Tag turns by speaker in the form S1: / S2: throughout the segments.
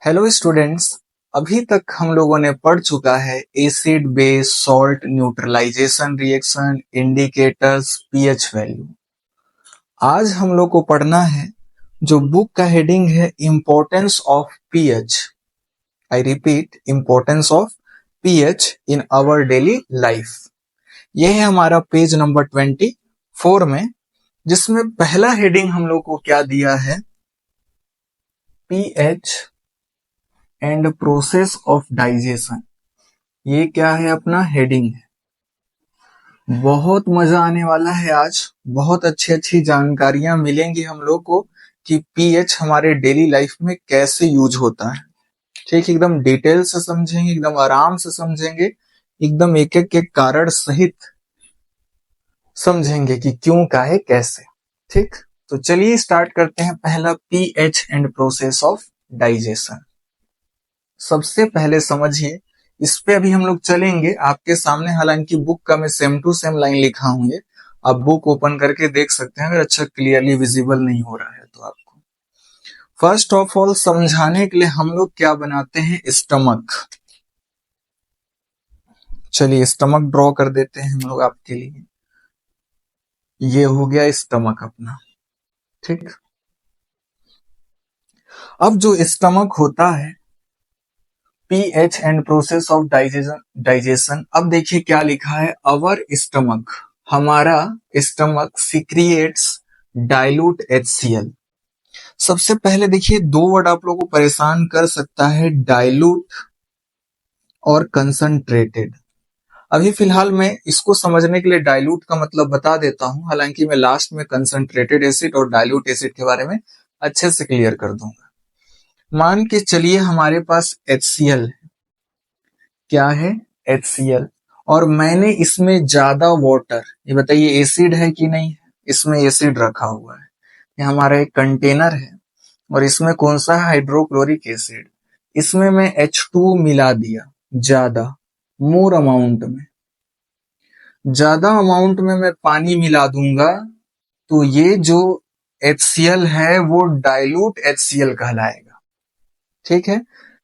S1: Hello students. अभी तक हम लोगों ने पढ़ चुका है acid base salt neutralisation reaction indicators pH value. आज हम लोग को पढ़ना है जो बुक का हेडिंग है importance of pH. I repeat, importance of pH in our daily life. यह है हमारा पेज नंबर 24 में, जिसमें पहला हेडिंग हम लोग को क्या दिया है, pH and process of digestion. ये क्या है, अपना हेडिंग है। बहुत मजा आने वाला है आज। बहुत अच्छी अच्छी जानकारियां मिलेंगी हम लोग को कि पीएच हमारे डेली लाइफ में कैसे यूज होता है। ठीक, एकदम डिटेल से समझेंगे, एकदम आराम से समझेंगे, एकदम एक एक के कारण सहित समझेंगे कि क्यों का है कैसे। ठीक, तो चलिए स्टार्ट करते हैं। पहला, pH and process of digestion. सबसे पहले समझिए, इस पे अभी हम लोग चलेंगे आपके सामने। हालांकि बुक का मैं सेम टू सेम लाइन लिखा हूं, ये आप बुक ओपन करके देख सकते हैं अगर अच्छा क्लियरली विजिबल नहीं हो रहा है तो आपको। फर्स्ट ऑफ ऑल समझाने के लिए हम लोग क्या बनाते हैं, स्टमक। चलिए स्टमक ड्रॉ कर देते हैं हम लोग आपके लिए। ये हो गया स्टमक अपना। ठीक, अब जो स्टमक होता है, pH and process of digestion. अब देखिए क्या लिखा है, अवर स्टमक, हमारा स्टमक सिक्रिएट्स डाइल्यूट HCl। सबसे पहले देखिए, दो वर्ड आप लोगों को परेशान कर सकता है, डाइल्यूट और कंसंट्रेटेड। अभी फिलहाल मैं इसको समझने के लिए डाइल्यूट का मतलब बता देता हूं, हालांकि मैं लास्ट में कंसंट्रेटेड एसिड और डाइल्यूट एसिड के बारे में अच्छे से क्लियर कर दूंगा। मान के चलिए हमारे पास HCl है। क्या है, HCl, और मैंने इसमें ज्यादा वाटर, ये बताइए एसिड है कि नहीं है, इसमें एसिड रखा हुआ है। ये हमारा एक कंटेनर है और इसमें कौन सा है, हाइड्रोक्लोरिक एसिड। इसमें मैं H2 मिला दिया, ज्यादा, मोर अमाउंट में। ज्यादा अमाउंट में मैं पानी मिला दूंगा तो ये जो HCl है वो डाइल्यूट HCl कहलाएगा। ठीक है,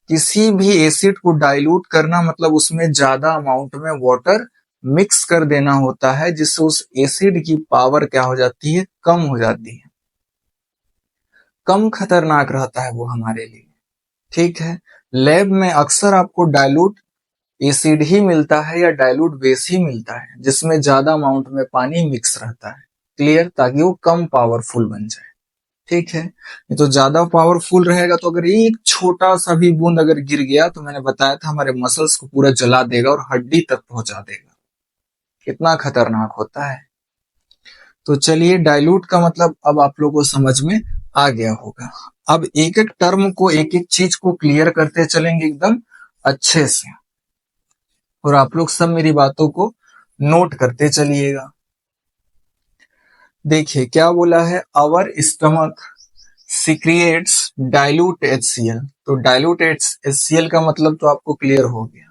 S1: किसी भी एसिड को डाइल्यूट करना मतलब उसमें ज्यादा अमाउंट में वाटर मिक्स कर देना होता है, जिससे उस एसिड की पावर क्या हो जाती है, कम हो जाती है, कम खतरनाक रहता है वो हमारे लिए। ठीक है, लैब में अक्सर आपको डाइल्यूट एसिड ही मिलता है या डाइल्यूट बेस ही मिलता है, जिसमें ज्यादा अमाउंट में पानी मिक्स रहता है। क्लियर, ताकि वो कम पावरफुल बन जाए। ठीक है, ये तो ज्यादा पावरफुल रहेगा तो अगर एक छोटा सा भी बूंद अगर गिर गया तो मैंने बताया था हमारे मसल्स को पूरा जला देगा और हड्डी तक पहुंचा देगा। कितना खतरनाक होता है। तो चलिए, डाइल्यूट का मतलब अब आप लोगों को समझ में आ गया होगा। अब एक एक टर्म को, एक एक चीज को क्लियर करते चलेंगे एकदम अच्छे से, और आप लोग सब मेरी बातों को नोट करते चलिएगा। देखिए क्या बोला है, our stomach secretes dilute HCl। तो डाइल्यूट HCl का मतलब तो आपको क्लियर हो गया।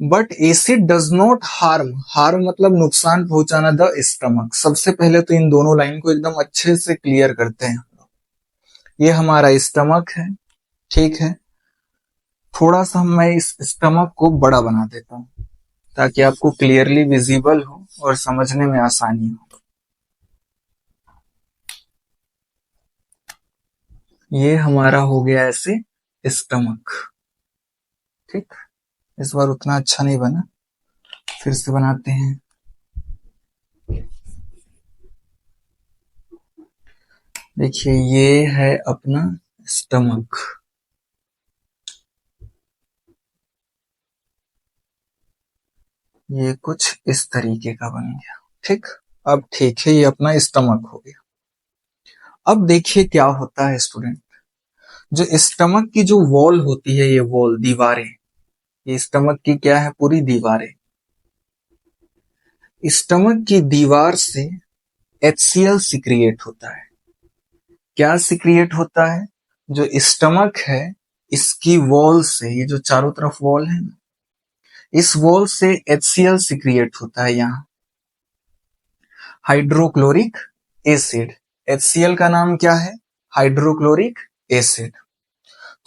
S1: But acid does not harm, harm मतलब नुकसान पहुंचाना, द स्टमक। सबसे पहले तो इन दोनों लाइन को एकदम अच्छे से क्लियर करते हैं। ये हमारा स्टमक है। ठीक है, थोड़ा सा मैं इस स्टमक को बड़ा बना देता हूं ताकि आपको क्लियरली विजिबल हो और समझने में आसानी हो। ये हमारा हो गया ऐसे स्टमक। ठीक, इस बार उतना अच्छा नहीं बना, फिर से बनाते हैं। देखिए ये है अपना स्टमक। ये कुछ इस तरीके का बन गया। ठीक, अब ठीक है, ये अपना स्टमक हो गया। अब देखिए क्या होता है स्टूडेंट, जो स्टमक की जो वॉल होती है, ये वॉल, दीवारें, ये स्टमक की क्या है, पूरी दीवारें। स्टमक की दीवार से HCl सिक्रिएट होता है। क्या सिक्रिएट होता है, जो स्टमक है इसकी वॉल से, ये जो चारों तरफ वॉल है ना, इस वॉल से HCl सिक्रिएट होता है। यहाँ हाइड्रोक्लोरिक एसिड, HCl का नाम क्या है, हाइड्रोक्लोरिक एसिड।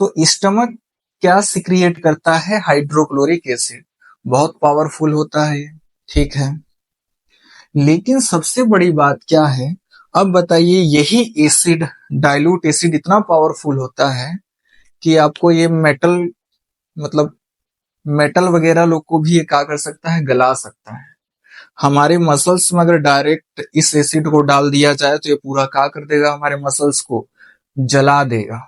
S1: तो स्टमक क्या सिक्रिएट करता है? Hydrochloric acid. बहुत पावरफुल होता है ये, ठीक है। लेकिन सबसे बड़ी बात क्या है, अब बताइए, यही एसिड, डाइल्यूट एसिड इतना पावरफुल होता है कि आपको ये मेटल, मतलब मेटल वगैरह लोग को भी ये क्या कर सकता है, गला सकता है। हमारे मसल्स में अगर डायरेक्ट इस एसिड को डाल दिया जाए तो ये पूरा क्या कर देगा, हमारे मसल्स को जला देगा।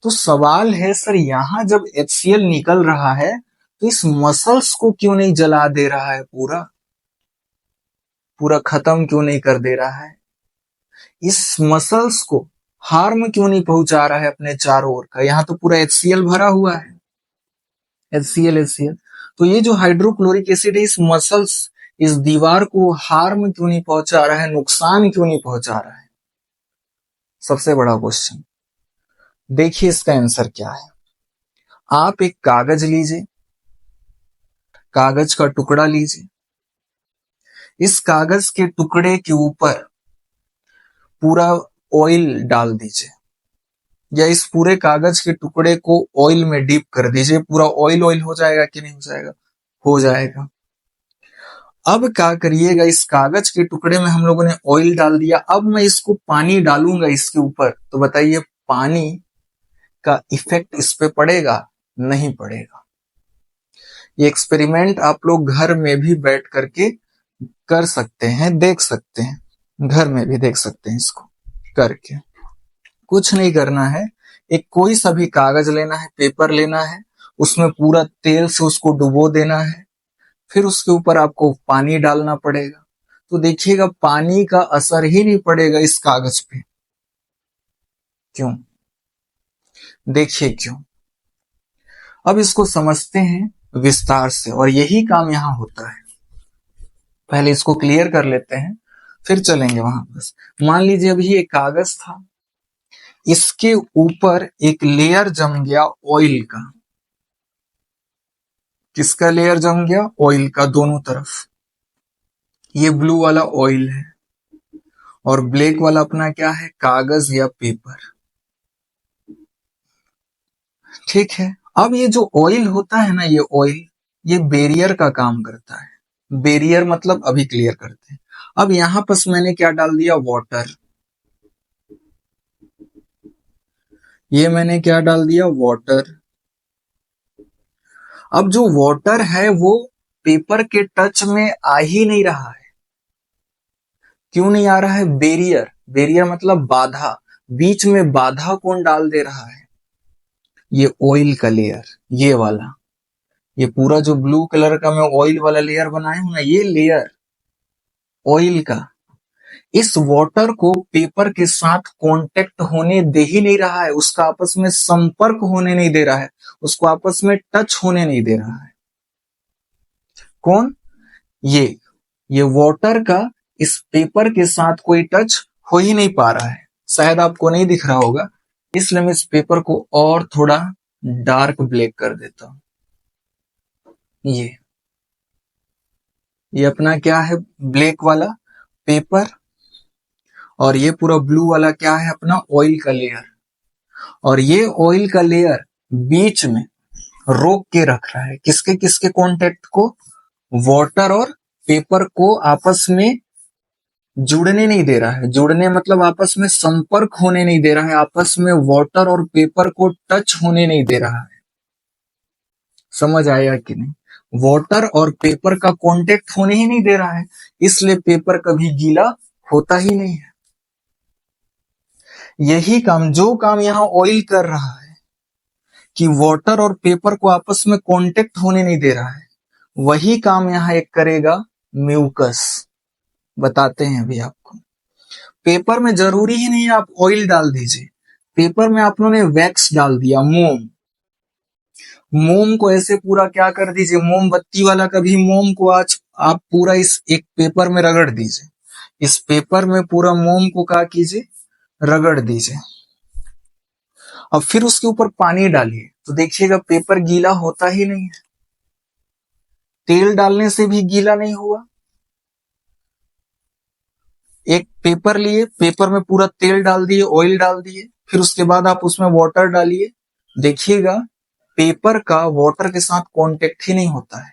S1: तो सवाल है सर, यहां जब HCl निकल रहा है तो इस मसल्स को क्यों नहीं जला दे रहा है, पूरा पूरा खत्म क्यों नहीं कर दे रहा है? इस मसल्स को हार्म क्यों नहीं पहुंचा रहा है अपने चारों ओर का? यहाँ तो पूरा HCl भरा हुआ है, HCl। तो ये जो हाइड्रोक्लोरिक एसिड है, इस मसल्स, इस दीवार को हार्म क्यों नहीं पहुंचा रहा है, नुकसान क्यों नहीं पहुंचा रहा है? सबसे बड़ा क्वेश्चन। देखिए इसका आंसर क्या है। आप एक कागज लीजिए, कागज का टुकड़ा लीजिए, इस कागज के टुकड़े के ऊपर पूरा ऑयल डाल दीजिए, या इस पूरे कागज के टुकड़े को ऑयल में डीप कर दीजिए। पूरा ऑयल ऑयल हो जाएगा कि नहीं हो जाएगा? हो जाएगा। अब क्या करिएगा, इस कागज के टुकड़े में हम लोगों ने ऑयल डाल दिया, अब मैं इसको पानी डालूंगा इसके ऊपर, तो बताइए पानी का इफेक्ट इस पे पड़ेगा? नहीं पड़ेगा। ये एक्सपेरिमेंट आप लोग घर में भी बैठ करके कर सकते हैं, देख सकते हैं, घर में भी देख सकते हैं इसको करके। कुछ नहीं करना है, एक कोई सा भी कागज लेना है, पेपर लेना है, उसमें पूरा तेल से उसको डुबो देना है, फिर उसके ऊपर आपको पानी डालना पड़ेगा। तो देखिएगा पानी का असर ही नहीं पड़ेगा इस कागज पे। क्यों? देखिए क्यों। अब इसको समझते हैं विस्तार से, और यही काम यहां होता है। पहले इसको क्लियर कर लेते हैं, फिर चलेंगे वहां पर। मान लीजिए अभी ये कागज था, इसके ऊपर एक लेयर जम गया ऑयल का। किसका लेयर जम गया? ऑयल का, दोनों तरफ। ये ब्लू वाला ऑयल है और ब्लैक वाला अपना क्या है, कागज या पेपर, ठीक है। अब ये जो ऑयल होता है ना, ये ऑयल, ये बैरियर का काम करता है। बैरियर मतलब, अभी क्लियर करते हैं। अब यहां पर मैंने क्या डाल दिया, वाटर। ये मैंने क्या डाल दिया, वाटर। अब जो वाटर है वो पेपर के टच में आ ही नहीं रहा है। क्यों नहीं आ रहा है? बैरियर। बैरियर मतलब बाधा। बीच में बाधा कौन डाल दे रहा है? ये ऑयल का लेयर, ये वाला, ये पूरा जो ब्लू कलर का मैं ऑयल वाला लेयर बनाया हूं ना, ये लेयर ऑयल का, इस वाटर को पेपर के साथ कांटेक्ट होने दे ही नहीं रहा है, उसका आपस में संपर्क होने नहीं दे रहा है, उसको आपस में टच होने नहीं दे रहा है। कौन? ये वाटर का इस पेपर के साथ कोई टच हो ही नहीं पा रहा है। शायद आपको नहीं दिख रहा होगा, इसलिए मैं इस पेपर को और थोड़ा डार्क ब्लैक कर देता हूं। ये अपना क्या है, ब्लैक वाला पेपर, और ये पूरा ब्लू वाला क्या है, अपना ऑयल का लेयर। और ये ऑयल का लेयर बीच में रोक के रख रहा है किसके किसके कांटेक्ट को? वाटर और पेपर को आपस में जुड़ने नहीं दे रहा है। जुड़ने मतलब आपस में संपर्क होने नहीं दे रहा है, आपस में वाटर और पेपर को टच होने नहीं दे रहा है। समझ आया कि नहीं? वाटर और पेपर का कांटेक्ट होने ही नहीं दे रहा है, इसलिए पेपर कभी गीला होता ही नहीं है। यही काम, जो काम यहाँ ऑयल कर रहा है कि वाटर और पेपर को आपस में कांटेक्ट होने नहीं दे रहा है, वही काम यहाँ एक करेगा म्यूकस। बताते हैं अभी आपको। पेपर में जरूरी ही नहीं आप ऑयल डाल दीजिए, पेपर में आप लोगों ने वैक्स डाल दिया, मोम। मोम को ऐसे पूरा क्या कर दीजिए, मोमबत्ती वाला कभी मोम को आज आप पूरा इस एक पेपर में रगड़ दीजिए। इस पेपर में पूरा मोम को क्या कीजिए, रगड़ दीजिए। अब फिर उसके ऊपर पानी डालिए, तो देखिएगा पेपर गीला होता ही नहीं है। तेल डालने से भी गीला नहीं हुआ। एक पेपर लिए, पेपर में पूरा तेल डाल दिए, ऑयल डाल दिए, फिर उसके बाद आप उसमें वाटर डालिए, देखिएगा पेपर का वाटर के साथ कांटेक्ट ही नहीं होता है,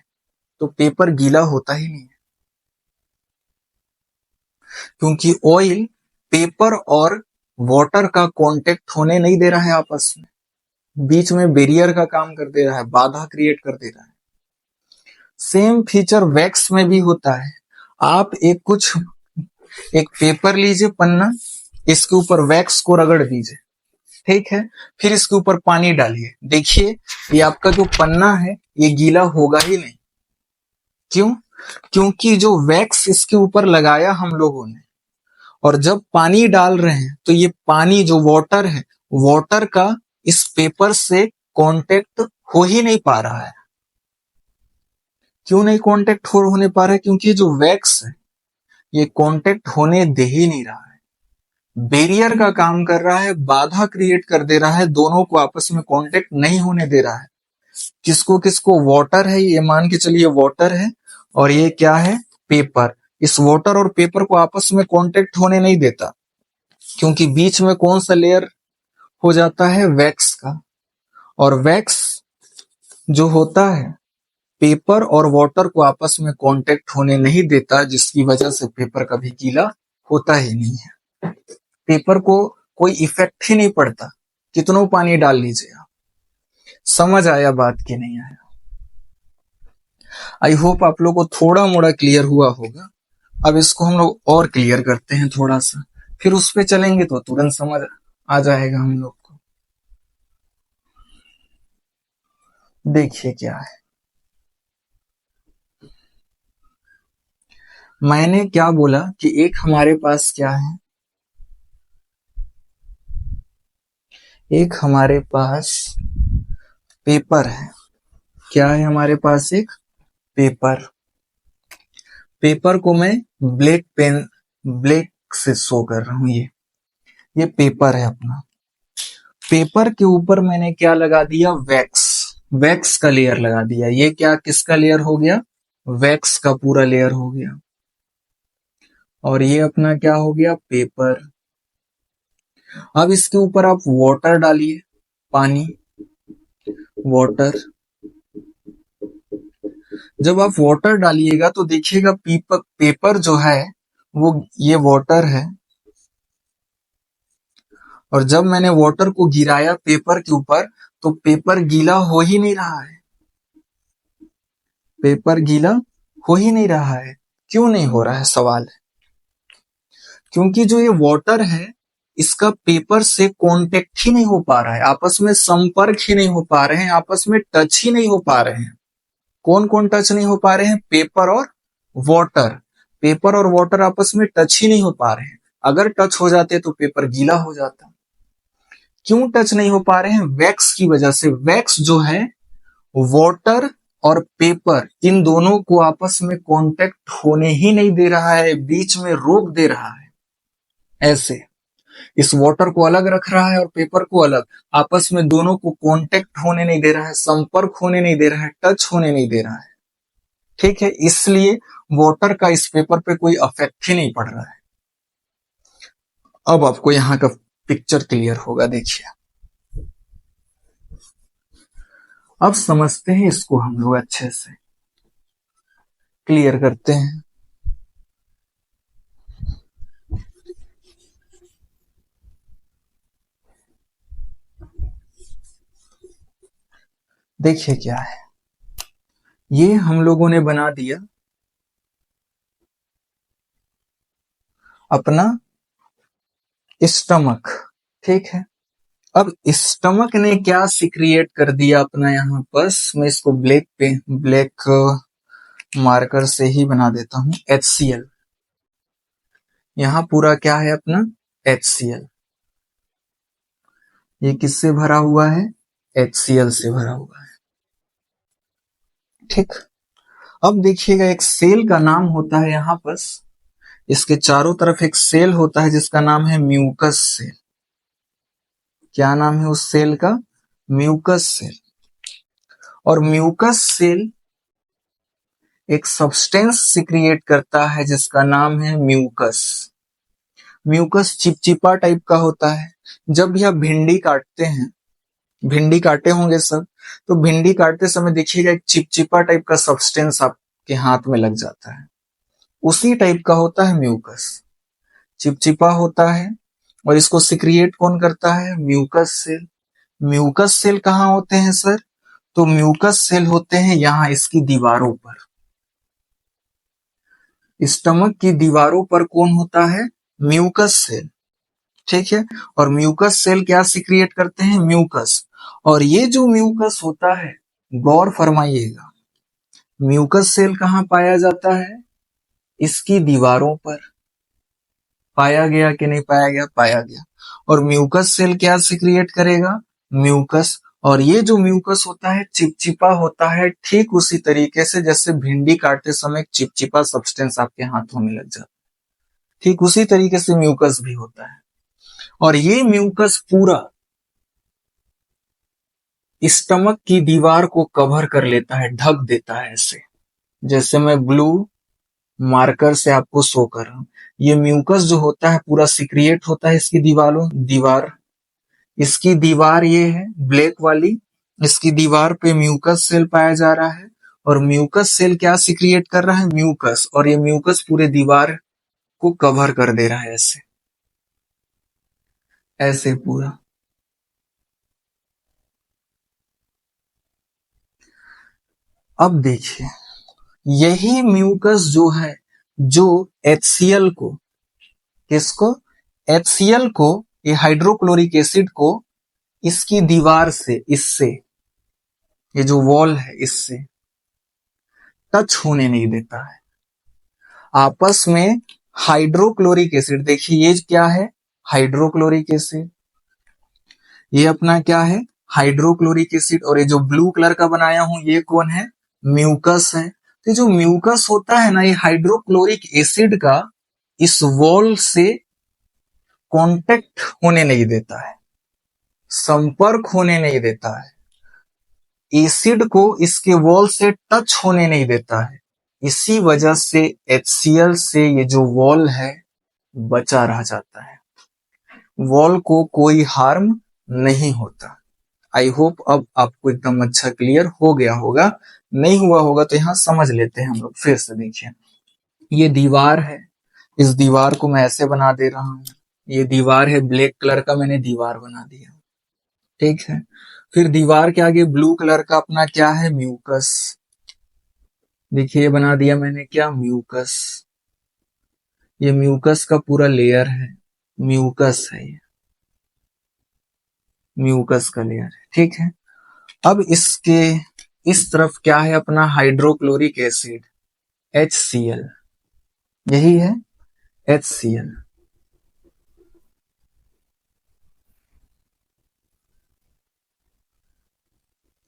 S1: तो पेपर गीला होता ही नहीं है, क्योंकि ऑयल पेपर और वाटर का कांटेक्ट होने नहीं दे रहा है आपस में, बीच में बैरियर का काम कर दे रहा है, बाधा क्रिएट कर दे रहा है। सेम फीचर वैक्स में भी होता है। आप एक पेपर लीजिए, पन्ना, इसके ऊपर वैक्स को रगड़ दीजिए, ठीक है, फिर इसके ऊपर पानी डालिए, देखिए ये आपका जो पन्ना है ये गीला होगा ही नहीं। क्यों? क्योंकि जो वैक्स इसके ऊपर लगाया हम लोगों ने, और जब पानी डाल रहे हैं तो ये पानी जो वाटर है, वाटर का इस पेपर से कांटेक्ट हो ही नहीं पा रहा है। क्यों नहीं कांटेक्ट होने पा रहा है? क्योंकि जो वैक्स है ये कांटेक्ट होने दे ही नहीं रहा है, बैरियर का काम कर रहा है, बाधा क्रिएट कर दे रहा है, दोनों को आपस में कांटेक्ट नहीं होने दे रहा है। किसको किसको? वाटर है, ये मान के चलिए वाटर है, और ये क्या है? पेपर। इस वाटर और पेपर को आपस में कांटेक्ट होने नहीं देता, क्योंकि बीच में कौन सा लेयर हो जाता है? वैक्स का। और वैक्स जो होता है पेपर और वाटर को आपस में कांटेक्ट होने नहीं देता, जिसकी वजह से पेपर कभी गीला होता ही नहीं है। पेपर को कोई इफेक्ट ही नहीं पड़ता, कितनों पानी डाल लीजिए आप। समझ आया बात कि नहीं आया? आई होप आप लोग को थोड़ा मोड़ा क्लियर हुआ होगा। अब इसको हम लोग और क्लियर करते हैं थोड़ा सा, फिर उस पे चलेंगे तो तुरंत समझ आ जाएगा हम लोग को। देखिए क्या है, मैंने क्या बोला कि एक हमारे पास क्या है, एक हमारे पास पेपर है। क्या है हमारे पास? एक पेपर। पेपर को मैं ब्लैक से शो कर रहा हूं। ये पेपर है अपना। पेपर के ऊपर मैंने क्या लगा दिया? वैक्स का लेयर लगा दिया। ये क्या किसका लेयर हो गया? वैक्स का पूरा लेयर हो गया। और ये अपना क्या हो गया? पेपर। अब इसके ऊपर आप वाटर डालिए, पानी, वाटर। जब आप वाटर डालिएगा तो देखिएगा पेपर जो है वो ये वाटर है, और जब मैंने वाटर को गिराया पेपर के ऊपर तो पेपर गीला हो ही नहीं रहा है। पेपर गीला हो ही नहीं रहा है। क्यों नहीं हो रहा है? सवाल है। क्योंकि जो ये वाटर है इसका पेपर से कांटेक्ट ही नहीं हो पा रहा है, आपस में संपर्क ही नहीं हो पा रहे हैं, आपस में टच ही नहीं हो पा रहे हैं। कौन कौन टच नहीं हो पा रहे हैं? पेपर और वाटर। पेपर और वाटर आपस में टच ही नहीं हो पा रहे हैं। अगर टच हो जाते तो पेपर गीला हो जाता। क्यों टच नहीं हो पा रहे हैं? वैक्स की वजह से। वैक्स जो है वाटर और पेपर इन दोनों को आपस में कांटेक्ट होने ही नहीं दे रहा है, बीच में रोक दे रहा है। ऐसे इस वाटर को अलग रख रहा है और पेपर को अलग, आपस में दोनों को कांटेक्ट होने नहीं दे रहा है, संपर्क होने नहीं दे रहा है, टच होने नहीं दे रहा है। ठीक है, इसलिए वाटर का इस पेपर पे कोई इफेक्ट ही नहीं पड़ रहा है। अब आपको यहाँ का पिक्चर क्लियर होगा। देखिए, अब समझते हैं इसको हम लोग अच्छे से क्लियर करते हैं। देखिए क्या है, ये हम लोगों ने बना दिया अपना स्टमक। ठीक है, अब स्टमक ने क्या सिक्रिएट कर दिया अपना यहाँ पर, मैं इसको ब्लैक मार्कर से ही बना देता हूं। HCl। यहाँ पूरा क्या है अपना? HCl। ये किससे भरा हुआ है? HCl से भरा हुआ है। ठीक, अब देखिएगा एक सेल का नाम होता है यहाँ पर, इसके चारों तरफ एक सेल होता है जिसका नाम है म्यूकस सेल। क्या नाम है उस सेल का? Mucus cell. और म्यूकस सेल एक सब्सटेंस सिक्रिएट करता है जिसका नाम है म्यूकस। म्यूकस चिपचिपा टाइप का होता है। जब भी आप भिंडी काटते हैं, भिंडी काटे होंगे सब, तो भिंडी काटते समय देखिएगा एक चिपचिपा टाइप का सब्सटेंस आपके हाथ में लग जाता है, उसी टाइप का होता है म्यूकस। चिपचिपा होता है और इसको सिक्रिएट कौन करता है? Mucus cell. म्यूकस सेल कहाँ होते हैं सर? तो म्यूकस सेल होते हैं यहाँ इसकी दीवारों पर। स्टमक की दीवारों पर कौन होता है? Mucus cell. ठीक है, और म्यूकस सेल क्या सिक्रिएट करते हैं? म्यूकस। और ये जो म्यूकस होता है, गौर फरमाइएगा, म्यूकस सेल कहाँ पाया जाता है? इसकी दीवारों पर। पाया गया कि नहीं पाया गया? पाया गया। और म्यूकस सेल क्या सिक्रिएट करेगा? म्यूकस। और ये जो म्यूकस होता है चिपचिपा होता है, ठीक उसी तरीके से जैसे भिंडी काटते समय एक चिपचिपा सब्सटेंस आपके हाथों में लग जाता है, ठीक उसी तरीके से म्यूकस भी होता है। और ये म्यूकस पूरा स्टमक की दीवार को कवर कर लेता है, ढक देता है ऐसे, जैसे मैं ब्लू मार्कर से आपको शो कर रहा हूं। ये म्यूकस जो होता है पूरा सिक्रिएट होता है इसकी दीवार। इसकी दीवार ये है ब्लैक वाली, इसकी दीवार पे म्यूकस सेल पाया जा रहा है। और म्यूकस सेल क्या सिक्रिएट कर रहा है? म्यूकस। और ये म्यूकस पूरे दीवार को कवर कर दे रहा है ऐसे, ऐसे पूरा। अब देखिए, यही म्यूकस जो है, जो HCl को, किसको? HCl को, ये हाइड्रोक्लोरिक एसिड को इसकी दीवार से, इससे, ये जो वॉल है इससे टच होने नहीं देता है। आपस में हाइड्रोक्लोरिक एसिड, देखिए ये क्या है? Hydrochloric acid. ये अपना क्या है? Hydrochloric acid. और ये जो ब्लू कलर का बनाया हूं ये कौन है? म्यूकस है। तो जो म्यूकस होता है ना, ये हाइड्रोक्लोरिक एसिड का इस वॉल से कांटेक्ट होने नहीं देता है, संपर्क होने नहीं देता है, एसिड को इसके वॉल से टच होने नहीं देता है। इसी वजह से HCl से ये जो वॉल है बचा रह जाता है, वॉल को कोई हार्म नहीं होता। आई होप अब आपको एकदम अच्छा क्लियर हो गया होगा। नहीं हुआ होगा तो यहाँ समझ लेते हैं हम लोग फिर से। देखिए, ये दीवार है, इस दीवार को मैं ऐसे बना दे रहा हूं। ये दीवार है, ब्लैक कलर का मैंने दीवार बना दिया, ठीक है। फिर दीवार के आगे ब्लू कलर का अपना क्या है? म्यूकस। देखिए ये बना दिया मैंने क्या? म्यूकस। ये म्यूकस का पूरा लेयर है, म्यूकस है ये, म्यूकस का लेयर है, ठीक है। अब इसके इस तरफ क्या है? अपना हाइड्रोक्लोरिक एसिड, HCl। यही है HCl।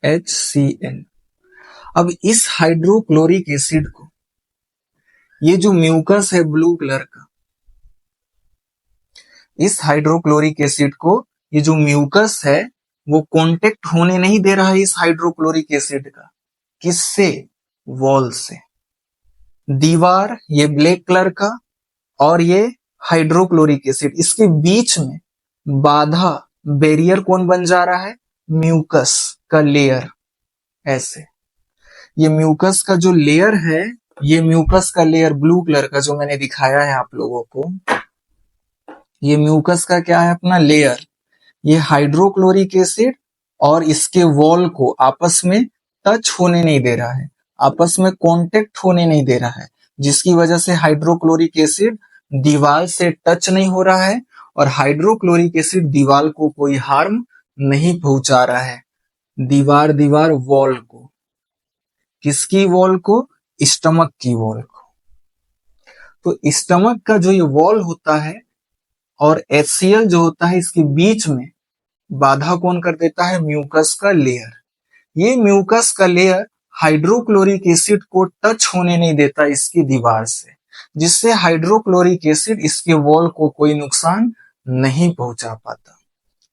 S1: HCl। अब इस हाइड्रोक्लोरिक एसिड को, ये जो म्यूकस है ब्लू कलर का, इस हाइड्रोक्लोरिक एसिड को ये जो म्यूकस है वो कांटेक्ट होने नहीं दे रहा है इस हाइड्रोक्लोरिक एसिड का। किससे? वॉल से। दीवार ये ब्लैक कलर का और ये हाइड्रोक्लोरिक एसिड, इसके बीच में बाधा, बैरियर कौन बन जा रहा है? म्यूकस का लेयर। ऐसे ये म्यूकस का जो लेयर है, ये म्यूकस का लेयर ब्लू कलर का जो मैंने दिखाया है आप लोगों को, ये म्यूकस का क्या है? अपना लेयर। ये हाइड्रोक्लोरिक एसिड और इसके वॉल को आपस में टच होने नहीं दे रहा है, आपस में कांटेक्ट होने नहीं दे रहा है, जिसकी वजह से हाइड्रोक्लोरिक एसिड दीवार से टच नहीं हो रहा है और हाइड्रोक्लोरिक एसिड दीवार को कोई हार्म नहीं पहुंचा रहा है। दीवार वॉल को, किसकी वॉल को? स्टमक की वॉल को। तो स्टमक का जो ये वॉल होता है और HCl जो होता है, इसके बीच में बाधा कौन कर देता है? म्यूकस का लेयर। ये म्यूकस का लेयर हाइड्रोक्लोरिक एसिड को टच होने नहीं देता इसकी दीवार से, जिससे हाइड्रोक्लोरिक एसिड इसके वॉल को कोई नुकसान नहीं पहुंचा पाता।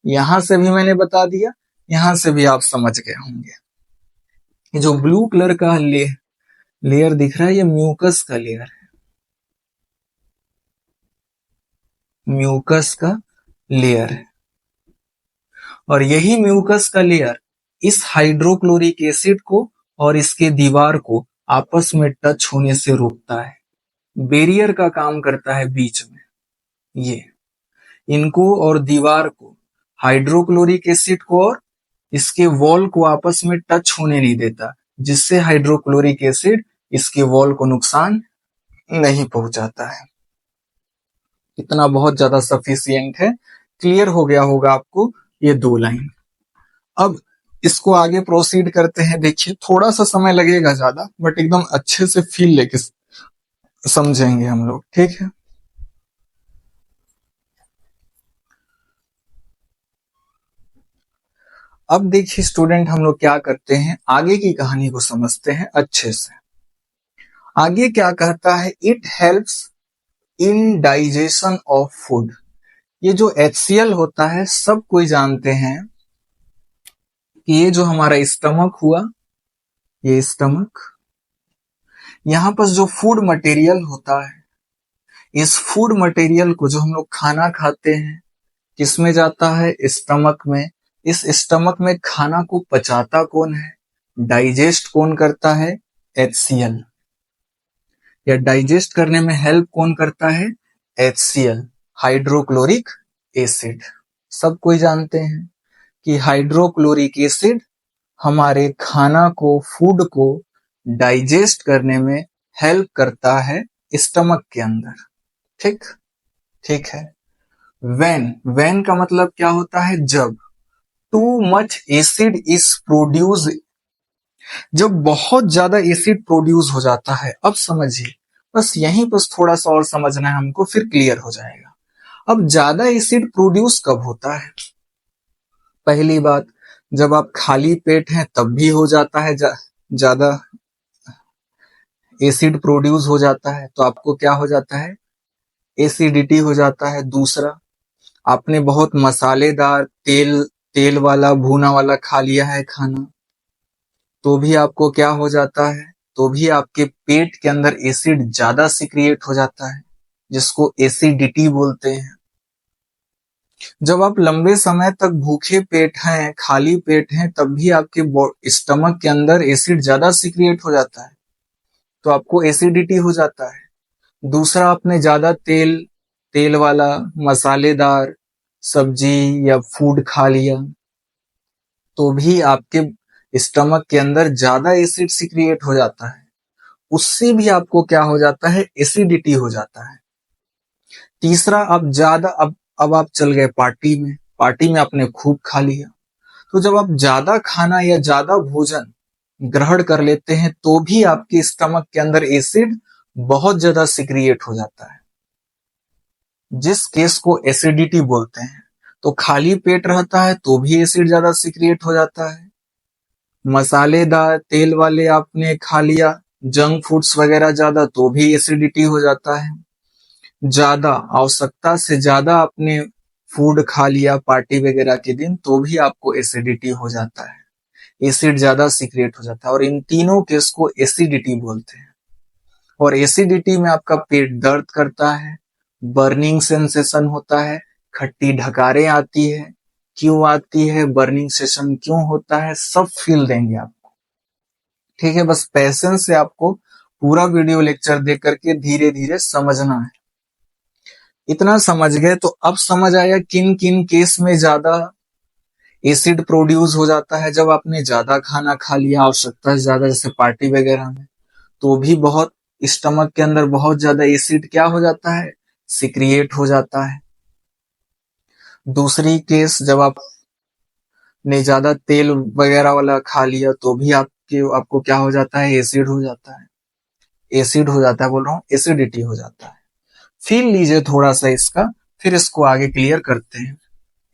S1: यहां से भी मैंने बता दिया, यहां से भी आप समझ गए होंगे। ये जो ब्लू कलर का लेयर दिख रहा है, ये म्यूकस का लेयर है। म्यूकस का लेयर है। और यही म्यूकस का लेयर इस हाइड्रोक्लोरिक एसिड को और इसके दीवार को आपस में टच होने से रोकता है, बैरियर का काम करता है बीच में। ये इनको और दीवार को, हाइड्रोक्लोरिक एसिड को और इसके वॉल को आपस में टच होने नहीं देता, जिससे हाइड्रोक्लोरिक एसिड इसके वॉल को नुकसान नहीं पहुंचाता है। इतना बहुत ज्यादा सफिशियंट है। क्लियर हो गया होगा आपको ये 2 लाइन। अब इसको आगे प्रोसीड करते हैं। देखिए थोड़ा सा समय लगेगा ज्यादा, बट एकदम अच्छे से फील लेके समझेंगे हम लोग, ठीक है। अब देखिए स्टूडेंट, हम लोग क्या करते हैं, आगे की कहानी को समझते हैं अच्छे से। आगे क्या कहता है, it helps in digestion of food. ये जो HCl होता है, सब कोई जानते हैं कि ये जो हमारा स्टमक हुआ, ये स्टमक, यहां पर जो फूड मटेरियल होता है, इस फूड मटेरियल को जो हम लोग खाना खाते हैं, किसमें जाता है, स्टमक में। इस स्टमक में खाना को पचाता कौन है, डाइजेस्ट कौन करता है, HCl। या डाइजेस्ट करने में हेल्प कौन करता है, HCl, हाइड्रोक्लोरिक एसिड। सब कोई जानते हैं कि हाइड्रोक्लोरिक एसिड हमारे खाना को, फूड को डाइजेस्ट करने में हेल्प करता है स्टमक के अंदर। ठीक ठीक है। व्हेन का मतलब क्या होता है, जब। Too much acid is produce, जब बहुत ज्यादा एसिड प्रोड्यूस हो जाता है। अब समझिए, बस यहीं पर थोड़ा सा और समझना है हमको, फिर क्लियर हो जाएगा। अब ज्यादा एसिड प्रोड्यूस कब होता है, पहली बात, जब आप खाली पेट हैं तब भी हो जाता है, ज्यादा एसिड प्रोड्यूस हो जाता है तो आपको क्या हो जाता है, एसिडिटी हो जाता है। दूसरा, आपने बहुत मसालेदार तेल वाला, भुना वाला खा लिया है खाना, तो भी आपको क्या हो जाता है, तो भी आपके पेट के अंदर एसिड ज्यादा सिक्रिएट हो जाता है, जिसको एसिडिटी बोलते हैं। जब आप लंबे समय तक भूखे पेट हैं, खाली पेट हैं, तब भी आपके स्टमक के अंदर एसिड ज्यादा सिक्रिएट हो जाता है, तो आपको एसिडिटी हो जाता है। दूसरा, आपने ज्यादा तेल वाला मसालेदार सब्जी या फूड खा लिया, तो भी आपके स्टमक के अंदर ज्यादा एसिड सिक्रिएट हो जाता है, उससे भी आपको क्या हो जाता है, एसिडिटी हो जाता है। तीसरा, अब आप चल गए पार्टी में आपने खूब खा लिया, तो जब आप ज्यादा खाना या ज्यादा भोजन ग्रहण कर लेते हैं, तो भी आपके स्टमक के अंदर एसिड बहुत ज्यादा सिक्रिएट हो जाता है, जिस केस को एसिडिटी बोलते हैं। तो खाली पेट रहता है तो भी एसिड ज्यादा सिक्रिएट हो जाता है। मसालेदार तेल वाले आपने खा लिया, जंक फूड्स वगैरह ज्यादा, तो भी एसिडिटी हो जाता है। ज्यादा, आवश्यकता से ज्यादा आपने फूड खा लिया पार्टी वगैरह के दिन, तो भी आपको एसिडिटी हो जाता है, एसिड ज्यादा सिक्रिएट हो जाता है। और इन तीनों केस को एसिडिटी बोलते हैं। और एसिडिटी में आपका पेट दर्द करता है, बर्निंग सेंसेशन होता है, खट्टी ढकारें आती है। क्यों आती है, बर्निंग सेंसेशन क्यों होता है, सब फील देंगे आपको। ठीक है, बस पेशेंस से आपको पूरा वीडियो लेक्चर देख करके धीरे धीरे समझना है। इतना समझ गए तो अब समझ आया किन किन केस में ज्यादा एसिड प्रोड्यूस हो जाता है। जब आपने ज्यादा खाना खा लिया, आवश्यकता से ज्यादा, जैसे पार्टी वगैरह में, तो भी बहुत स्टमक के अंदर बहुत ज्यादा एसिड क्या हो जाता है, सिक्रिएट हो जाता है। दूसरी केस, जब आपने ज्यादा तेल वगैरह वाला खा लिया, तो भी आपको क्या हो जाता है, एसिड हो जाता है। एसिड हो जाता है, बोल रहा हूँ, एसिडिटी हो जाता है। फील लीजिए थोड़ा सा इसका, फिर इसको आगे क्लियर करते हैं।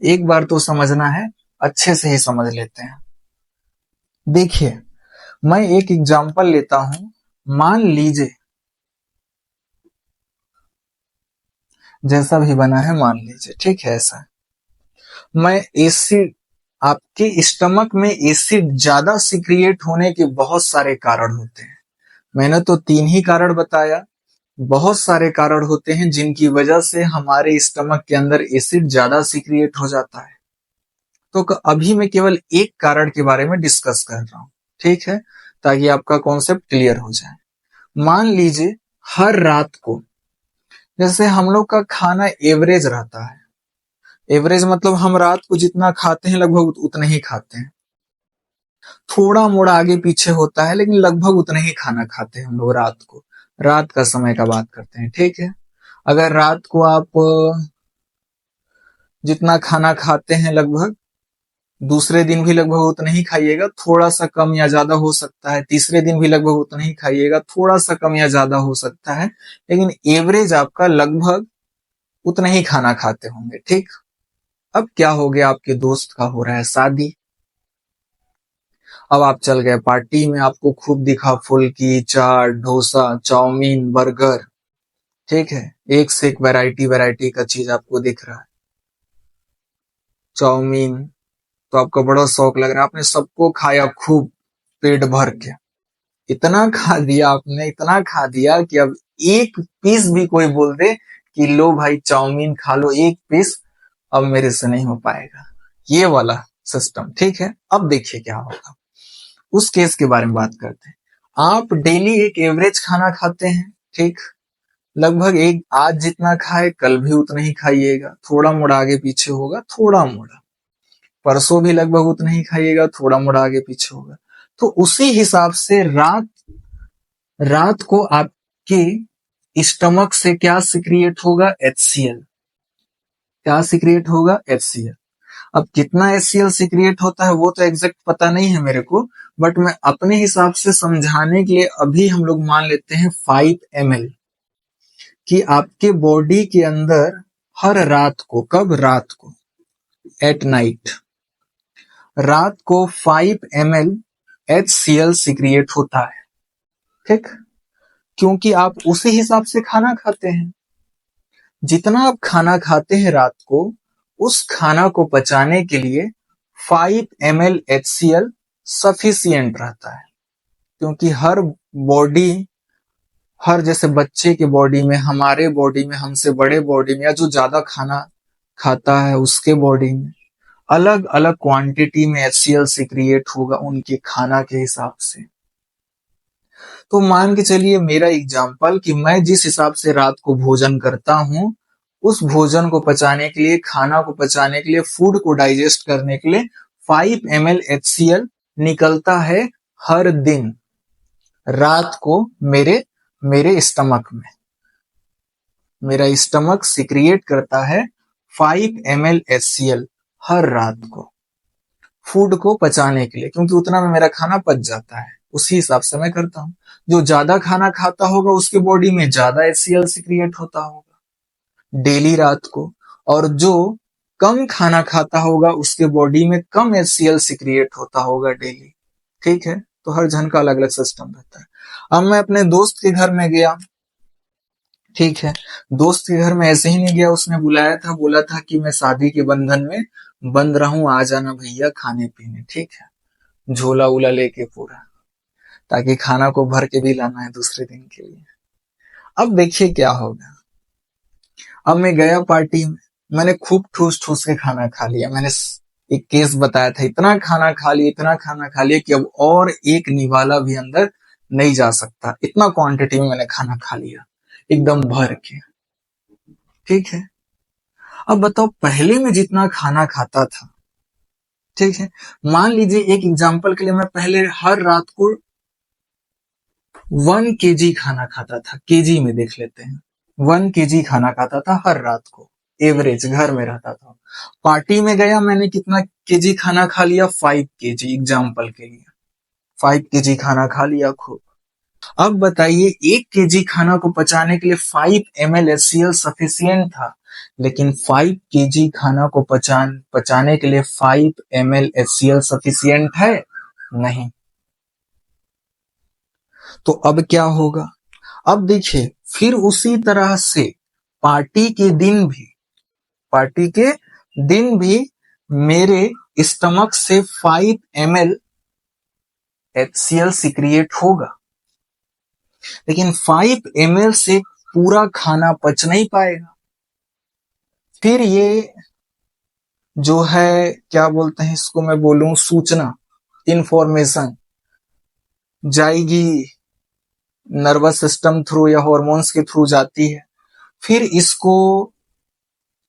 S1: एक बार तो समझना है, अच्छे से ही समझ लेते हैं। देखिए, मैं एक एग्जांपल लेता हूं। मान लीजिए, जैसा भी बना है मान लीजिए, ठीक है, ऐसा मैं एसिड, आपके स्टमक में एसिड ज्यादा सिक्रिएट होने के बहुत सारे कारण होते हैं। मैंने तो 3 ही कारण बताया। बहुत सारे कारण होते हैं जिनकी वजह से हमारे स्टमक के अंदर एसिड ज्यादा सिक्रिएट हो जाता है। तो अभी मैं केवल एक कारण के बारे में डिस्कस कर रहा हूं, ठीक है, ताकि आपका कॉन्सेप्ट क्लियर हो जाए। मान लीजिए हर रात को, जैसे हम लोग का खाना एवरेज रहता है, एवरेज मतलब हम रात को जितना खाते हैं लगभग उतना ही खाते हैं, थोड़ा मोड़ा आगे पीछे होता है लेकिन लगभग उतना ही खाना खाते हैं हम लोग रात को। रात का समय का बात करते हैं, ठीक है। अगर रात को आप जितना खाना खाते हैं लगभग दूसरे दिन भी लगभग उतना ही खाइएगा, थोड़ा सा कम या ज्यादा हो सकता है, तीसरे दिन भी लगभग उतना ही खाइएगा, थोड़ा सा कम या ज्यादा हो सकता है, लेकिन एवरेज आपका लगभग उतना ही खाना खाते होंगे, ठीक। अब क्या हो गया, आपके दोस्त का हो रहा है शादी, अब आप चल गए पार्टी में, आपको खूब दिखा फुल्की, चाट, डोसा, चाउमीन, बर्गर, ठीक है, एक से एक वैरायटी वैरायटी का चीज आपको दिख रहा है। चाउमीन तो आपका बड़ा शौक लग रहा है, आपने सबको खाया खूब पेट भर के, इतना खा दिया आपने, इतना खा दिया कि अब एक पीस भी कोई बोल दे कि लो भाई चाउमीन खा लो एक पीस, अब मेरे से नहीं हो पाएगा, ये वाला सिस्टम, ठीक है। अब देखिए क्या होगा, उस केस के बारे में बात करते हैं। आप डेली एक एवरेज खाना खाते हैं, ठीक, लगभग एक आज जितना खाए कल भी उतना ही खाइएगा, थोड़ा मोड़ा आगे पीछे होगा, थोड़ा मोड़ा, परसों भी लगभग उतना ही खाइएगा, थोड़ा मोड़ा आगे पीछे होगा। तो उसी हिसाब से रात रात को आपके स्टमक से क्या सिक्रिएट होगा, HCl, क्या सिक्रिएट होगा, HCl। अब कितना HCl सिक्रिएट होता है वो तो एग्जैक्ट पता नहीं है मेरे को, बट मैं अपने हिसाब से समझाने के लिए अभी हम लोग मान लेते हैं 5 ml, कि आपके बॉडी के अंदर हर रात को, कब, रात को, एट नाइट, रात को 5 ml HCl सिक्रिएट होता है, ठीक, क्योंकि आप उसी हिसाब से खाना खाते हैं। जितना आप खाना खाते हैं रात को, उस खाना को पचाने के लिए 5 ml HCl सफिशियंट रहता है, क्योंकि हर जैसे बच्चे के बॉडी में, हमारे बॉडी में, हमसे बड़े बॉडी में, या जो ज्यादा खाना खाता है उसके बॉडी में अलग अलग क्वांटिटी में HCl सिक्रिएट होगा उनके खाना के हिसाब से। तो मान के चलिए मेरा एग्जाम्पल कि मैं जिस हिसाब से रात को भोजन करता हूं, उस भोजन को पचाने के लिए, खाना को पचाने के लिए, फूड को डाइजेस्ट करने के लिए 5 ml HCl निकलता है हर दिन रात को मेरे स्टमक में। मेरा स्टमक सिक्रिएट करता है 5 ml HCl हर रात को फूड को पचाने के लिए, क्योंकि उतना में मेरा खाना पच जाता है, उसी हिसाब से मैं करता हूं। जो ज्यादा खाना खाता होगा उसके बॉडी में ज्यादा HCl सिक्रिएट होता होगा डेली रात को, और जो कम खाना खाता होगा उसके बॉडी में कम HCl सिक्रिएट होता होगा डेली, ठीक है। तो हर जन का अलग अलग सिस्टम रहता है। अब मैं अपने दोस्त के घर में गया, ठीक है, दोस्त के घर में ऐसे ही नहीं गया, उसने बुलाया था, बोला था कि मैं शादी के बंधन में बंध रहा हूं, आ जाना भैया खाने पीने, ठीक है, झोला उला लेके पूरा, ताकि खाना को भर के भी लाना है दूसरे दिन के लिए। अब देखिए क्या होगा, अब मैं गया पार्टी में, मैंने खूब ठूस ठूस के खाना खा लिया, मैंने एक केस बताया था, इतना खाना खा लिया, इतना खाना खा लिया कि अब और एक निवाला भी अंदर नहीं जा सकता, इतना क्वांटिटी में मैंने खाना खा लिया एकदम भर के, ठीक है। अब बताओ पहले मैं जितना खाना खाता था, ठीक है, मान लीजिए एक एग्जांपल के लिए मैं पहले हर रात को 1 kg खाना खाता था, केजी में देख लेते हैं, 1 kg खाना खाता था हर रात को, एवरेज घर में रहता था। पार्टी में गया, मैंने कितना केजी खाना खा लिया, 5 kg, एग्जाम्पल के लिए 5 kg खाना खा लिया खूब। अब बताइए 1 kg खाना को पचाने के लिए 5 ml HCl सफिशियंट था, लेकिन 5 kg खाना को पचाने के लिए 5 ml HCl सफिशियंट है नहीं। तो अब क्या होगा, अब देखिए फिर उसी तरह से पार्टी के दिन भी मेरे स्टमक से 5 ml HCl सिक्रिएट होगा, लेकिन 5 ml से पूरा खाना पच नहीं पाएगा। फिर ये जो है क्या बोलते हैं इसको, मैं बोलूं सूचना, इंफॉर्मेशन जाएगी नर्वस सिस्टम थ्रू या हॉर्मोन्स के थ्रू जाती है। फिर इसको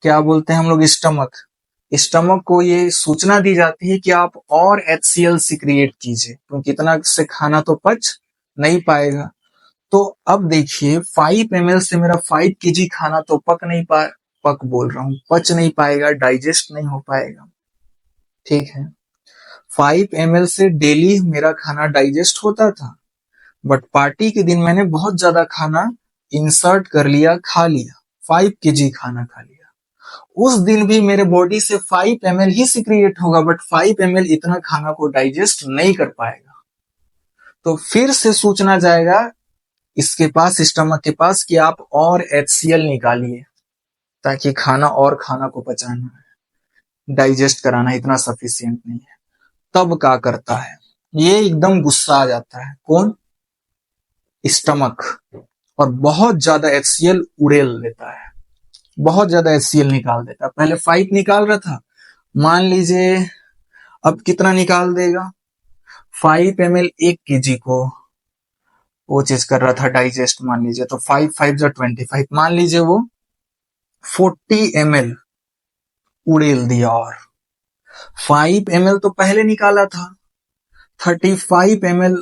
S1: क्या बोलते हैं हम लोग, स्टमक, स्टमक को ये सूचना दी जाती है कि आप और HCl सिक्रिएट कीजिए, क्योंकि इतना से खाना तो पच नहीं पाएगा। तो अब देखिए 5 ml से मेरा 5 kg खाना तो पक बोल रहा हूँ, पच नहीं पाएगा, डाइजेस्ट नहीं हो पाएगा। ठीक है, 5 ml से डेली मेरा खाना डाइजेस्ट होता था, बट पार्टी के दिन मैंने बहुत ज्यादा खाना इंसर्ट कर लिया, खा लिया, 5 kg खाना खा लिया। उस दिन भी मेरे बॉडी से 5 ml ही सिक्रिएट होगा, बट 5 ml इतना खाना को डाइजेस्ट नहीं कर पाएगा। तो फिर से सूचना जाएगा इसके पास, स्टमक के पास, कि आप और HCl निकालिए, ताकि खाना को पचाना है, डाइजेस्ट कराना इतना सफिशिएंट नहीं है। तब क्या करता है, ये एकदम गुस्सा आ जाता है, कौन, स्टमक, और बहुत ज्यादा HCl उड़ेल लेता है, बहुत ज्यादा HCl निकाल देता है। पहले 5 निकाल रहा था, मान लीजिए अब कितना निकाल देगा, 5 ml 1 kg को वो चीज कर रहा था डाइजेस्ट, मान लीजिए, तो 5 5 जा 25, मान लीजिए वो 40 ml उड़ेल दिया, और 5 ml तो पहले निकाला था, 35 ml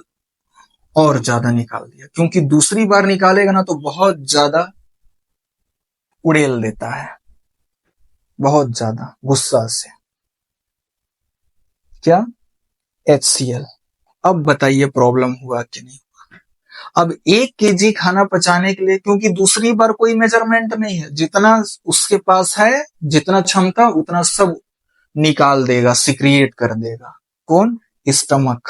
S1: और ज्यादा निकाल दिया, क्योंकि दूसरी बार निकालेगा ना तो बहुत ज्यादा उड़ेल देता है, बहुत ज्यादा गुस्सा से, क्या, HCl। अब बताइए प्रॉब्लम हुआ कि नहीं। अब 1 kg खाना पचाने के लिए, क्योंकि दूसरी बार कोई मेजरमेंट नहीं है, जितना उसके पास है, जितना क्षमता उतना सब निकाल देगा, सिक्रिएट कर देगा, कौन, स्टमक।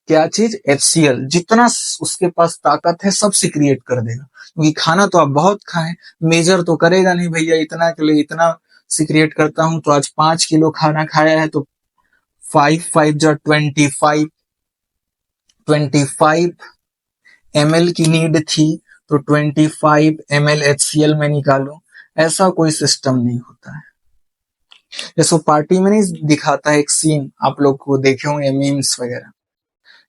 S1: क्या चीज, HCl, जितना उसके पास ताकत है सब सिक्रिएट कर देगा, क्योंकि खाना तो आप बहुत खाएं, मेजर तो करेगा नहीं भैया, इतना के लिए इतना सिक्रिएट करता हूं, तो आज 5 किलो खाना खाया है, तो 5 5 जा 25 ml की नीड थी, तो 25 ml HCl में निकालो, ऐसा कोई सिस्टम नहीं होता है। जैसे पार्टी में नहीं दिखाता है एक सीन, आप लोग को देखे होंगे मीम्स वगैरह,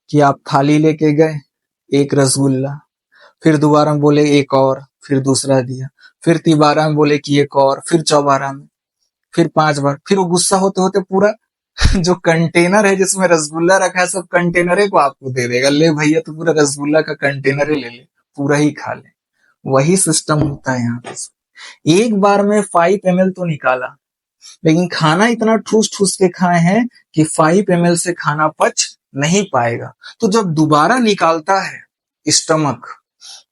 S1: कि आप थाली लेके गए, एक रसगुल्ला, फिर दोबारा में बोले एक और, फिर दूसरा दिया, फिर तिबारा में बोले कि एक और, फिर चौबारा में, फिर 5 बार, फिर वो गुस्सा होते होते पूरा जो कंटेनर है जिसमें रसगुल्ला रखा है, सब कंटेनर को आपको दे देगा, ले भैया तो पूरा रसगुल्ला का कंटेनर ले ले, पूरा ही खा ले। वही सिस्टम होता है यहाँ पे। एक बार में 5 ml तो निकाला, लेकिन खाना इतना ठूस ठूस के खाए हैं कि 5 ml से खाना पच नहीं पाएगा। तो जब दोबारा निकालता है स्टमक,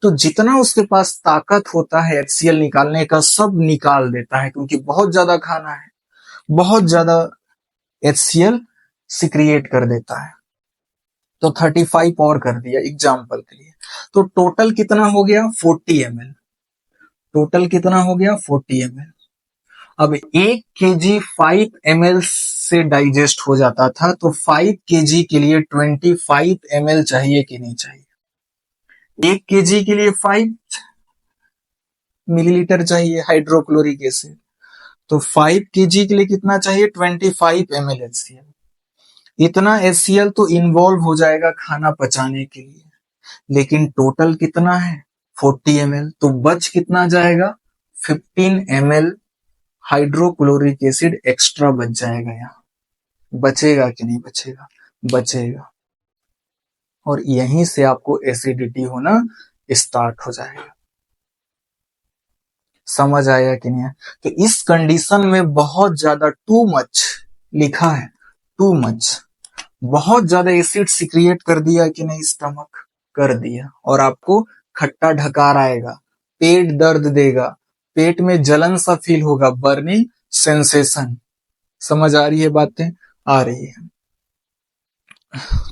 S1: तो जितना उसके पास ताकत होता है HCl निकालने का, सब निकाल देता है, क्योंकि बहुत ज्यादा खाना है, बहुत ज्यादा HCl सिक्रिएट कर देता है। तो 35 और कर दिया एग्जाम्पल के लिए, तो टोटल कितना हो गया, 40 ml, टोटल कितना हो गया, 40 ml। अब 1 kg 5 ml से डाइजेस्ट हो जाता था, तो 5 kg के लिए 25 ml चाहिए कि नहीं चाहिए। 1 kg के लिए 5 मिलीलीटर चाहिए हाइड्रोक्लोरिक एसिड, तो 5 kg के लिए कितना चाहिए, 25 ml HCl। इतना HCl तो इन्वॉल्व हो जाएगा खाना पचाने के लिए, लेकिन टोटल कितना है, 40 ml, तो बच कितना जाएगा, 15 ml हाइड्रोक्लोरिक एसिड एक्स्ट्रा बच जाएगा। यहाँ बचेगा कि नहीं बचेगा, बचेगा, और यहीं से आपको एसिडिटी होना स्टार्ट हो जाएगा। समझ आया कि नहीं है। तो इस कंडीशन में बहुत ज्यादा टू मच लिखा है, टू मच, बहुत ज्यादा एसिड सिक्रिएट कर दिया कि नहीं, स्टमक कर दिया, और आपको खट्टा ढकार आएगा, पेट दर्द देगा, पेट में जलन सा फील होगा, बर्निंग सेंसेशन। समझ आ रही है बातें, आ रही है।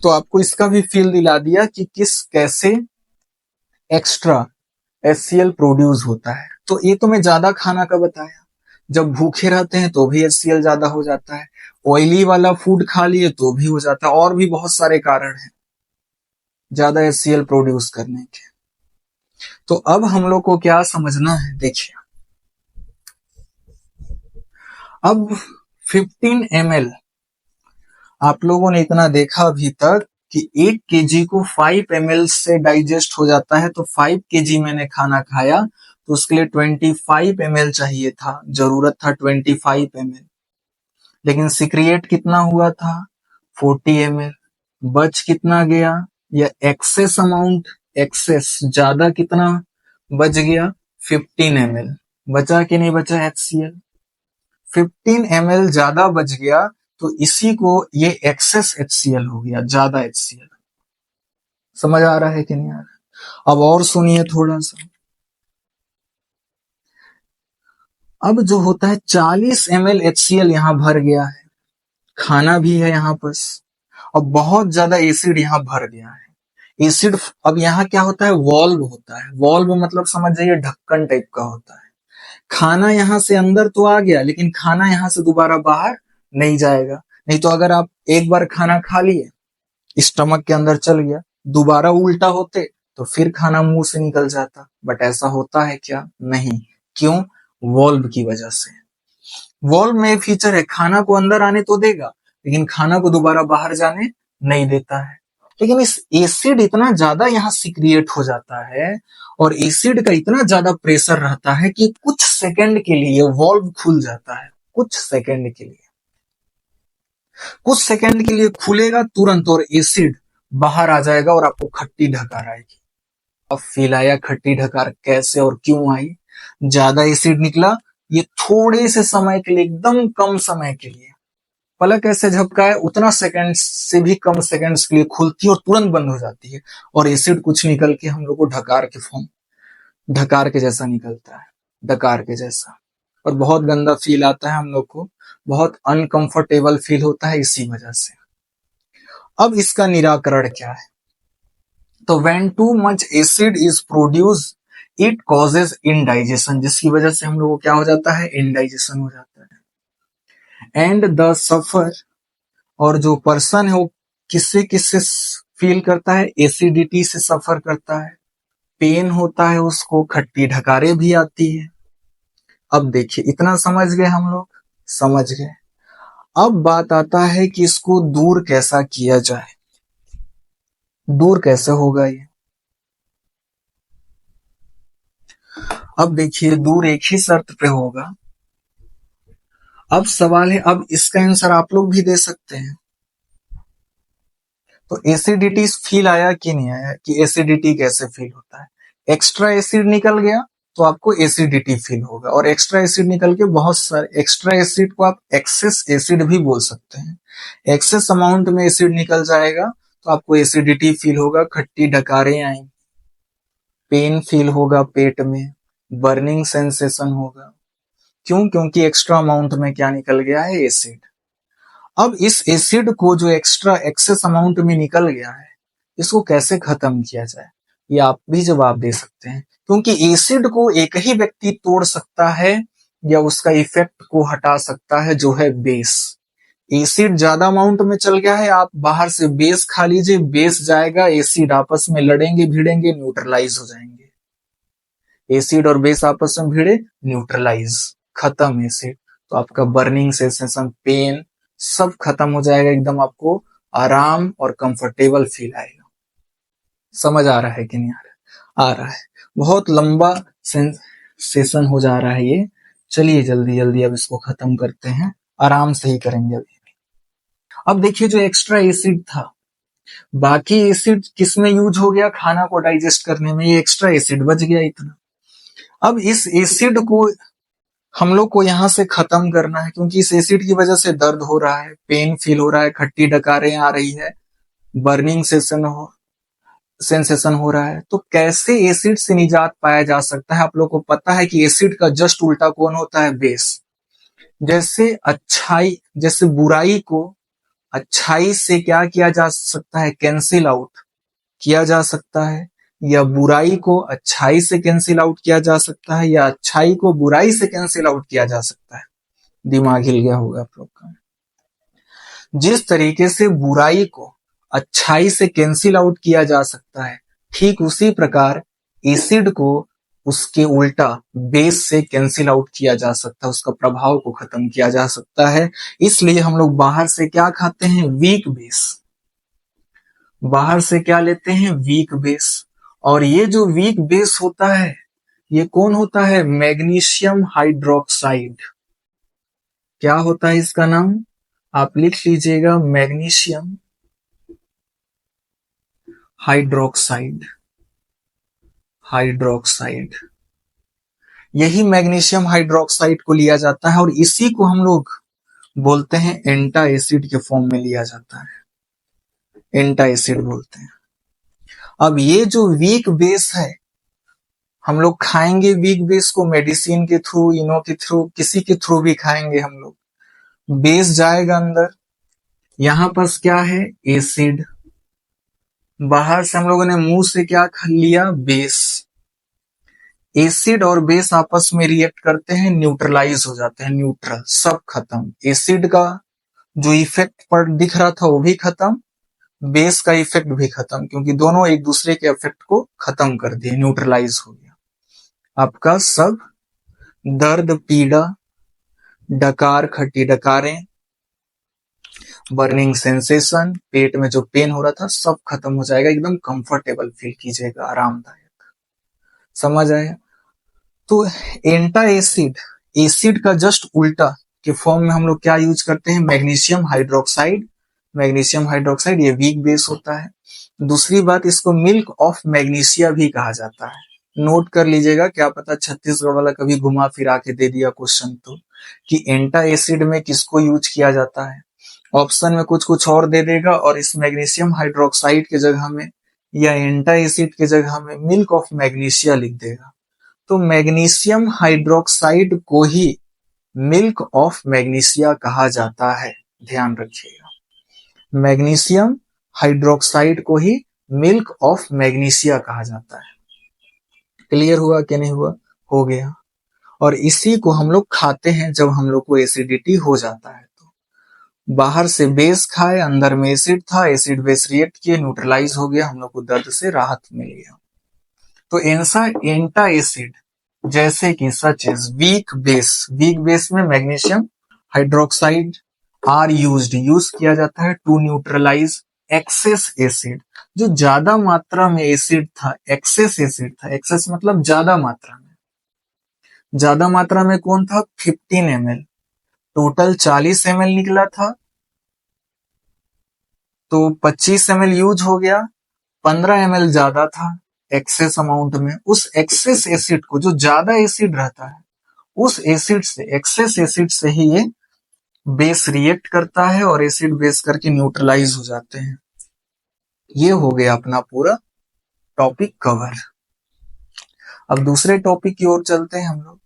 S1: तो आपको इसका भी फील दिला दिया कि कैसे एक्स्ट्रा HCl प्रोड्यूस होता है। तो ये तो मैं ज्यादा खाना का बताया, जब भूखे रहते हैं तो भी HCl ज्यादा हो जाता है, ऑयली वाला फूड खा लिए तो भी हो जाता है, और भी बहुत सारे कारण हैं ज्यादा HCl प्रोड्यूस करने के। तो अब हम लोग को क्या समझना है, देखिए अब 15 ml आप लोगों ने इतना देखा अभी तक कि 1 kg को 5 ml से डाइजेस्ट हो जाता है, तो 5 kg मैंने खाना खाया तो उसके लिए 25 ml चाहिए था, जरूरत था 25 ml, लेकिन सिक्रिएट कितना हुआ था 40 ml। बच कितना गया, या एक्सेस अमाउंट, एक्सेस ज्यादा कितना बच गया 15 ml। बचा कि नहीं बचा HCl, 15 ml ज्यादा बच गया, तो इसी को ये एक्सेस HCl हो गया, ज्यादा HCl। समझ आ रहा है कि नहीं आ रहा? अब और सुनिए थोड़ा सा। अब जो होता है 40 ml HCl यहाँ भर गया है, खाना भी है यहाँ पर, और बहुत ज्यादा एसिड यहाँ भर गया है। एसिड अब यहाँ क्या होता है, वॉल्व होता है। वॉल्व मतलब समझ जाइए ढक्कन टाइप का होता है। खाना यहाँ से अंदर तो आ गया, लेकिन खाना यहाँ से दोबारा बाहर नहीं जाएगा। नहीं तो अगर आप एक बार खाना खा लिए, स्टमक के अंदर चल गया, दोबारा उल्टा होते तो फिर खाना मुंह से निकल जाता, बट ऐसा होता है क्या, नहीं। क्यों? वॉल्व की वजह से। वॉल्व में फीचर है, खाना को अंदर आने तो देगा, लेकिन खाना को दोबारा बाहर जाने नहीं देता है। लेकिन इस एसिड इतना ज्यादा यहाँ सिक्रिएट हो जाता है, और एसिड का इतना ज्यादा प्रेशर रहता है कि कुछ सेकंड के लिए वॉल्व खुल जाता है। कुछ सेकंड के लिए, कुछ सेकंड के लिए खुलेगा तुरंत, और एसिड बाहर आ जाएगा और आपको खट्टी ढकार आएगी। अब फील आया खट्टी ढकार कैसे और क्यों आई? ज्यादा एसिड निकला, ये थोड़े से समय के लिए, एकदम कम समय के लिए, पलक ऐसे झपकाए उतना सेकंड से भी कम सेकंड्स के लिए खुलती है और तुरंत बंद हो जाती है, और एसिड कुछ निकल के हम लोग को ढकार के फॉर्म, ढकार के जैसा निकलता है, डकार के जैसा, और बहुत गंदा फील आता है हम लोग को, बहुत अनकंफर्टेबल फील होता है इसी वजह से। अब इसका निराकरण क्या है? तो when too much acid is produce it causes indigestion, जिसकी वजह से हम लोग को क्या हो जाता है, इनडाइजेशन हो जाता है। एंड द सफर, और जो पर्सन है वो किससे किससे फील करता है, एसिडिटी से सफर करता है, पेन होता है उसको, खट्टी ढकारे भी आती है। अब देखिए इतना समझ गए हम लोग, समझ गए। अब बात आता है कि इसको दूर कैसा किया जाए, दूर कैसे होगा ये। अब देखिए दूर एक ही शर्त पे होगा। अब सवाल है, अब इसका आंसर आप लोग भी दे सकते हैं। तो एसिडिटी फील आया कि नहीं आया, कि एसिडिटी कैसे फील होता है? एक्स्ट्रा एसिड निकल गया तो आपको एसिडिटी फील होगा, और एक्स्ट्रा एसिड निकल के बहुत सारे, एक्स्ट्रा एसिड को आप एक्सेस एसिड भी बोल सकते हैं। एक्सेस अमाउंट में एसिड निकल जाएगा तो आपको एसिडिटी फील होगा, खट्टी डकारें आएंगी, पेन फील होगा पेट में, बर्निंग सेंसेशन होगा। क्यों? क्योंकि एक्स्ट्रा अमाउंट में क्या निकल गया है, एसिड। अब इस एसिड को जो एक्स्ट्रा एक्सेस अमाउंट में निकल गया है, इसको कैसे खत्म किया जाए, ये आप भी जवाब दे सकते हैं। क्योंकि एसिड को एक ही व्यक्ति तोड़ सकता है या उसका इफेक्ट को हटा सकता है, जो है बेस। एसिड ज्यादा अमाउंट में चल गया है, आप बाहर से बेस खा लीजिए, बेस जाएगा, एसिड आपस में लड़ेंगे भिड़ेंगे, न्यूट्रलाइज हो जाएंगे। एसिड और बेस आपस में भिड़े, न्यूट्रलाइज, खत्म एसिड, तो आपका बर्निंग सेंसेशन, पेन सब खत्म हो जाएगा, एकदम आपको आराम और कंफर्टेबल फील आएगा। समझ आ रहा है कि नहीं आ रहा? आ रहा है। बहुत लंबा सेशन हो जा रहा है ये, चलिए जल्दी जल्दी अब इसको खत्म करते हैं, आराम से ही करेंगे अभी। अब देखिए जो एक्स्ट्रा एसिड था, बाकी एसिड किसमें यूज हो गया, खाना को डाइजेस्ट करने में, ये एक्स्ट्रा एसिड बच गया इतना। अब इस एसिड को हम लोग को यहाँ से खत्म करना है, क्योंकि इस एसिड की वजह से दर्द हो रहा है, पेन फील हो रहा है, खट्टी डकारें आ रही है, बर्निंग सेंसेशन हो रहा है। तो कैसे एसिड से निजात पाया जा सकता है? आप लोग को पता है कि एसिड का जस्ट उल्टा कौन होता है, बेस। जैसे बुराई को अच्छाई से क्या किया जा सकता है, कैंसिल आउट किया जा सकता है, या बुराई को अच्छाई से कैंसिल आउट किया जा सकता है, या अच्छाई को बुराई से कैंसिल आउट किया जा सकता है। दिमाग हिल गया होगा आप लोग का। जिस तरीके से बुराई को अच्छाई से कैंसिल आउट किया जा सकता है, ठीक उसी प्रकार एसिड को उसके उल्टा बेस से कैंसिल आउट किया जा सकता है, उसका प्रभाव को खत्म किया जा सकता है। इसलिए हम लोग बाहर से क्या खाते हैं? Weak base. बाहर से क्या लेते हैं? Weak base. और ये जो वीक बेस होता है ये कौन होता है? Magnesium hydroxide. क्या होता है इसका नाम? आप लिख लीजिएगा, मैग्नीशियम हाइड्रोक्साइड। हाइड्रोक्साइड, यही मैग्नीशियम हाइड्रोक्साइड को लिया जाता है और इसी को हम लोग बोलते हैं एंटा एसिड के फॉर्म में लिया जाता है, एंटा एसिड बोलते हैं। अब ये जो वीक बेस है, हम लोग खाएंगे वीक बेस को मेडिसिन के थ्रू, इनो के थ्रू, किसी के थ्रू भी खाएंगे हम लोग। बेस जाएगा अंदर, यहां पर क्या है? एसिड। बाहर से हम लोगों ने मुंह से क्या खा लिया? बेस। एसिड और बेस आपस में रिएक्ट करते हैं, न्यूट्रलाइज हो जाते हैं, न्यूट्रल, सब खत्म। एसिड का जो इफेक्ट पर दिख रहा था वो भी खत्म, बेस का इफेक्ट भी खत्म, क्योंकि दोनों एक दूसरे के इफेक्ट को खत्म कर दिए, न्यूट्रलाइज हो गया। आपका सब दर्द, पीड़ा, डकार, खट्टी डकारें, बर्निंग सेंसेशन, पेट में जो पेन हो रहा था सब खत्म हो जाएगा, एकदम कंफर्टेबल फील कीजिएगा, आरामदायक। समझ आया? तो एंटा एसिड, एसिड का जस्ट उल्टा के फॉर्म में हम लोग क्या यूज करते हैं? Magnesium hydroxide. मैग्नीशियम हाइड्रोक्साइड ये वीक बेस होता है। दूसरी बात, इसको मिल्क ऑफ मैग्नीशिया भी कहा जाता है। नोट कर लीजिएगा, क्या पता छत्तीसगढ़ वाला कभी घुमा फिरा के दे दिया क्वेश्चन तो, कि एंटा एसिड में किसको यूज किया जाता है। ऑप्शन में कुछ कुछ और दे देगा और इस मैग्नीशियम हाइड्रोक्साइड के जगह में या एंटा एसिड के जगह में मिल्क ऑफ मैग्नीशिया लिख देगा। तो मैग्नीशियम हाइड्रोक्साइड को ही मिल्क ऑफ मैग्नीशिया कहा जाता है, ध्यान रखिएगा। मैग्नीशियम हाइड्रोक्साइड को ही मिल्क ऑफ मैग्नीशिया कहा जाता है। क्लियर हुआ कि नहीं हुआ? हो गया। और इसी को हम लोग खाते हैं जब हम लोग को एसिडिटी हो जाता है। तो बाहर से बेस खाए, अंदर में एसिड था, एसिड बेस रिएक्ट किए, न्यूट्रलाइज हो गया, हम लोग को दर्द से राहत मिल गया। तो एंटा एसिड जैसे कि such as weak base, weak base में मैग्नीशियम हाइड्रोक्साइड आर यूज किया जाता है टू न्यूट्रलाइज एक्सेस एसिड। जो ज्यादा मात्रा में एसिड था, एक्सेस एसिड था, एक्सेस मतलब ज्यादा मात्रा में। ज्यादा मात्रा में कौन था? 15 ml। टोटल 40 ml निकला था, तो 25 ml यूज हो गया, 15 ml ज्यादा था एक्सेस अमाउंट में। उस एक्सेस एसिड को, जो ज्यादा एसिड रहता है, उस एसिड से, एक्सेस एसिड से ही ये बेस रिएक्ट करता है और एसिड बेस करके न्यूट्रलाइज हो जाते हैं। ये हो गया अपना पूरा टॉपिक कवर। अब दूसरे टॉपिक की ओर चलते हैं हम लोग।